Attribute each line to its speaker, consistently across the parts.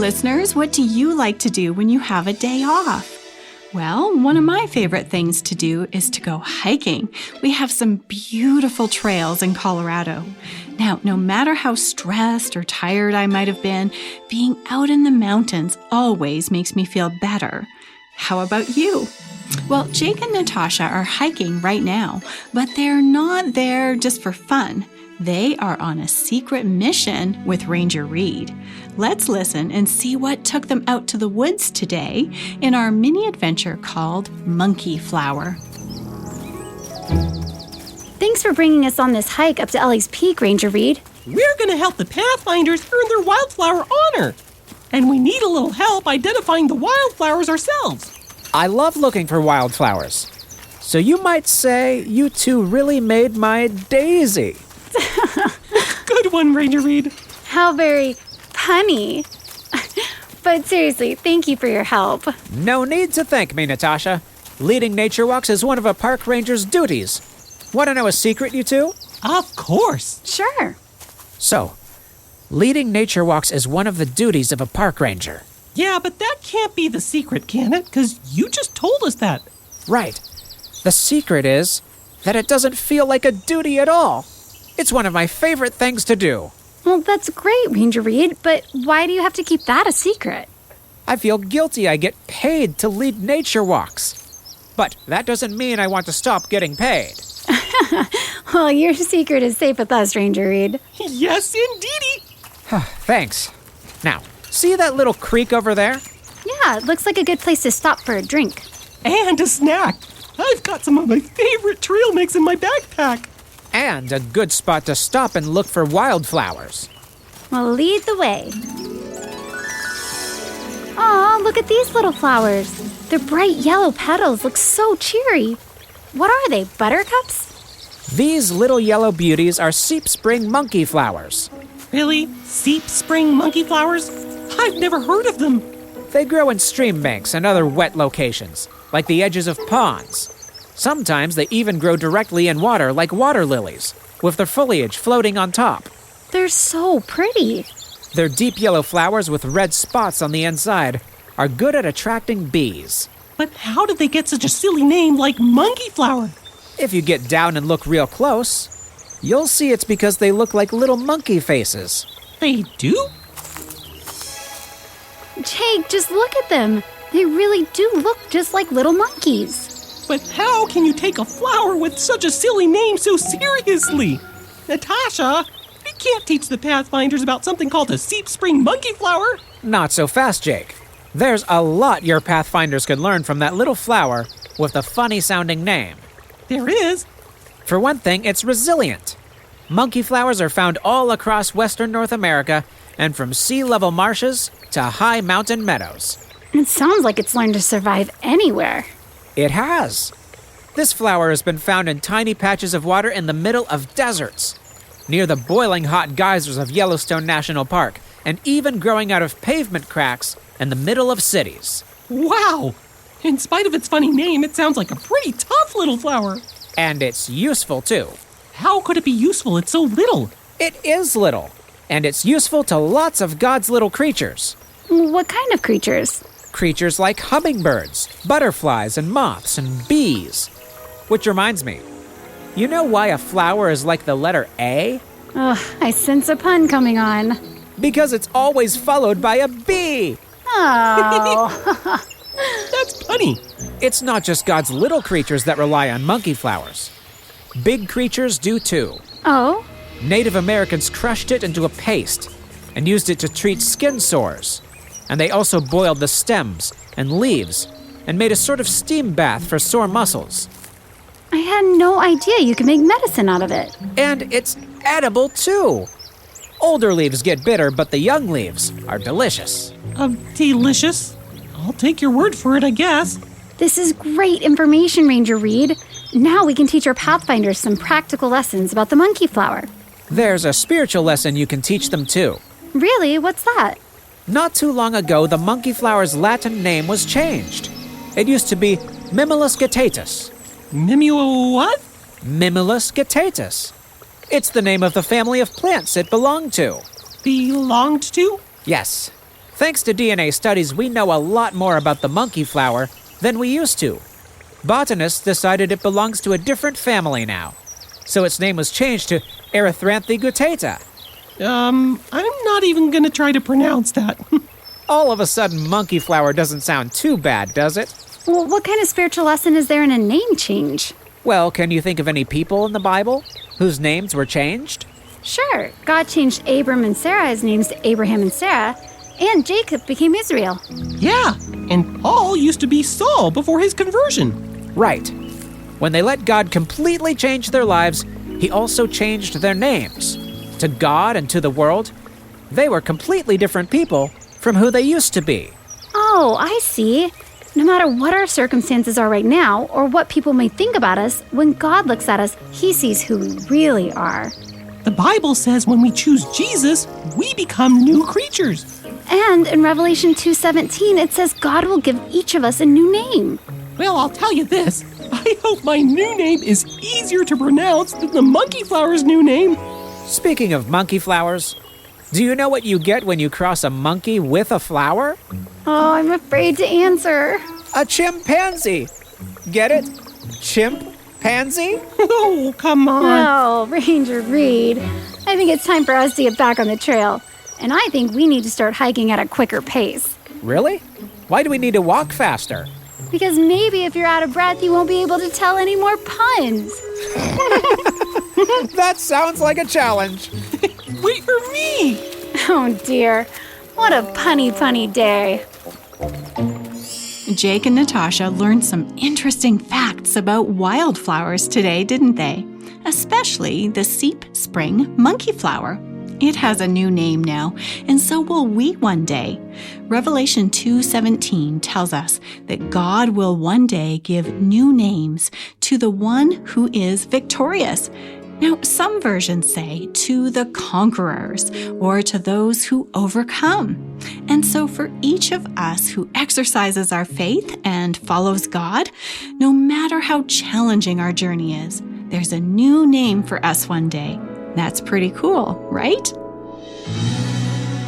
Speaker 1: listeners, what do you like to do when you have a day off? Well, one of my favorite things to do is to go hiking. We have some beautiful trails in Colorado. Now, no matter how stressed or tired I might have been, being out in the mountains always makes me feel better. How about you? Well, Jake and Natasha are hiking right now, but they're not there just for fun. They are on a secret mission with Ranger Reed. Let's listen and see what took them out to the woods today in our mini adventure called Monkey Flower.
Speaker 2: Thanks for bringing us on this hike up to Ellie's Peak, Ranger Reed.
Speaker 3: We're going to help the Pathfinders earn their wildflower honor. And we need a little help identifying the wildflowers ourselves.
Speaker 4: I love looking for wildflowers. So you might say you two really made my daisy.
Speaker 3: Good one, Ranger Reed.
Speaker 2: How very punny. But seriously, thank you for your help.
Speaker 4: No need to thank me, Natasha. Leading nature walks is one of a park ranger's duties. Want to know a secret, you two?
Speaker 3: Of course.
Speaker 2: Sure.
Speaker 4: So, leading nature walks is one of the duties of a park ranger.
Speaker 3: Yeah, but that can't be the secret, can it? Because you just told us that.
Speaker 4: Right. The secret is that it doesn't feel like a duty at all. It's one of my favorite things to do.
Speaker 2: Well, that's great, Ranger Reed, but why do you have to keep that a secret?
Speaker 4: I feel guilty I get paid to lead nature walks. But that doesn't mean I want to stop getting paid.
Speaker 2: Well, your secret is safe with us, Ranger Reed.
Speaker 3: Yes, indeedy.
Speaker 4: Thanks. Now, see that little creek over there?
Speaker 2: Yeah, it looks like a good place to stop for a drink.
Speaker 3: And a snack. I've got some of my favorite trail mix in my backpack.
Speaker 4: And a good spot to stop and look for wildflowers.
Speaker 2: Well, lead the way. Aw, look at these little flowers. Their bright yellow petals look so cheery. What are they, buttercups?
Speaker 4: These little yellow beauties are seep spring monkey flowers.
Speaker 3: Really? Seep spring monkey flowers? I've never heard of them.
Speaker 4: They grow in stream banks and other wet locations, like the edges of ponds. Sometimes they even grow directly in water like water lilies, with their foliage floating on top.
Speaker 2: They're so pretty.
Speaker 4: Their deep yellow flowers with red spots on the inside are good at attracting bees.
Speaker 3: But how did they get such a silly name like monkey flower?
Speaker 4: If you get down and look real close, you'll see it's because they look like little monkey faces.
Speaker 3: They do?
Speaker 2: Jake, just look at them. They really do look just like little monkeys.
Speaker 3: But how can you take a flower with such a silly name so seriously? Natasha, we can't teach the Pathfinders about something called a seep spring monkey flower.
Speaker 4: Not so fast, Jake. There's a lot your Pathfinders could learn from that little flower with a funny-sounding name.
Speaker 3: There is.
Speaker 4: For one thing, it's resilient. Monkey flowers are found all across western North America and from sea-level marshes to high mountain meadows.
Speaker 2: It sounds like it's learned to survive anywhere.
Speaker 4: It has. This flower has been found in tiny patches of water in the middle of deserts, near the boiling hot geysers of Yellowstone National Park, and even growing out of pavement cracks in the middle of cities.
Speaker 3: Wow! In spite of its funny name, it sounds like a pretty tough little flower.
Speaker 4: And it's useful, too.
Speaker 3: How could it be useful? It's so little.
Speaker 4: It is little, and it's useful to lots of God's little creatures.
Speaker 2: What kind of creatures?
Speaker 4: Creatures like hummingbirds, butterflies, and moths, and bees. Which reminds me, you know why a flower is like the letter A?
Speaker 2: Ugh, I sense a pun coming on.
Speaker 4: Because it's always followed by a bee.
Speaker 2: Oh.
Speaker 3: That's funny.
Speaker 4: It's not just God's little creatures that rely on monkey flowers. Big creatures do too.
Speaker 2: Oh?
Speaker 4: Native Americans crushed it into a paste and used it to treat skin sores. And they also boiled the stems and leaves and made a sort of steam bath for sore muscles.
Speaker 2: I had no idea you could make medicine out of it.
Speaker 4: And it's edible too. Older leaves get bitter, but the young leaves are delicious.
Speaker 3: Delicious? I'll take your word for it, I guess.
Speaker 2: This is great information, Ranger Reed. Now we can teach our Pathfinders some practical lessons about the monkey flower.
Speaker 4: There's a spiritual lesson you can teach them too.
Speaker 2: Really? What's that?
Speaker 4: Not too long ago, the monkey flower's Latin name was changed. It used to be Mimulus guttatus.
Speaker 3: What?
Speaker 4: Mimulus guttatus. It's the name of the family of plants it belonged to.
Speaker 3: Belonged to?
Speaker 4: Yes. Thanks to DNA studies, we know a lot more about the monkey flower than we used to. Botanists decided it belongs to a different family now, so its name was changed to Erythranthe guttata.
Speaker 3: I'm not even gonna try to pronounce that.
Speaker 4: All of a sudden, monkey flower doesn't sound too bad, does it?
Speaker 2: Well, what kind of spiritual lesson is there in a name change?
Speaker 4: Well, can you think of any people in the Bible whose names were changed?
Speaker 2: Sure, God changed Abram and Sarah's names to Abraham and Sarah, and Jacob became Israel.
Speaker 3: Yeah, and Paul used to be Saul before his conversion.
Speaker 4: Right. When they let God completely change their lives, he also changed their names. To God and to the world, they were completely different people from who they used to be.
Speaker 2: Oh, I see. No matter what our circumstances are right now, or what people may think about us, when God looks at us, he sees who we really are.
Speaker 3: The Bible says when we choose Jesus, we become new creatures.
Speaker 2: And in Revelation 2:17, it says God will give each of us a new name.
Speaker 3: Well, I'll tell you this. I hope my new name is easier to pronounce than the monkey flower's new name.
Speaker 4: Speaking of monkey flowers, do you know what you get when you cross a monkey with a flower?
Speaker 2: Oh, I'm afraid to answer.
Speaker 4: A chimpanzee. Get it? Chimp-pansy?
Speaker 3: Oh, come on.
Speaker 2: Oh, Ranger Reed. I think it's time for us to get back on the trail. And I think we need to start hiking at a quicker pace.
Speaker 4: Really? Why do we need to walk faster?
Speaker 2: Because maybe if you're out of breath, you won't be able to tell any more puns.
Speaker 4: That sounds like a challenge.
Speaker 3: Wait for me.
Speaker 2: Oh dear, what a punny day.
Speaker 1: Jake and Natasha learned some interesting facts about wildflowers today, didn't they? Especially the seep spring monkey flower. It has a new name now, and so will we one day. Revelation 2:17 tells us that God will one day give new names to the one who is victorious. Now, some versions say to the conquerors or to those who overcome. And so for each of us who exercises our faith and follows God, no matter how challenging our journey is, there's a new name for us one day. That's pretty cool, right?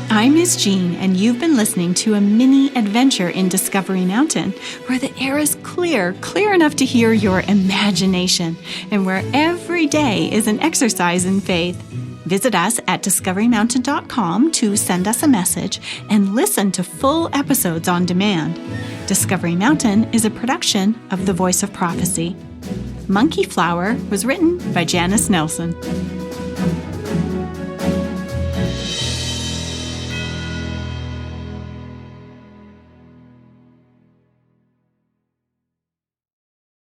Speaker 1: I'm Miss Jean, and you've been listening to a mini adventure in Discovery Mountain, where the air is clear enough to hear your imagination, and where every day is an exercise in faith. Visit us at discoverymountain.com to send us a message and listen to full episodes on demand. Discovery Mountain is a production of The Voice of Prophecy. Monkey Flower was written by Janice Nelson.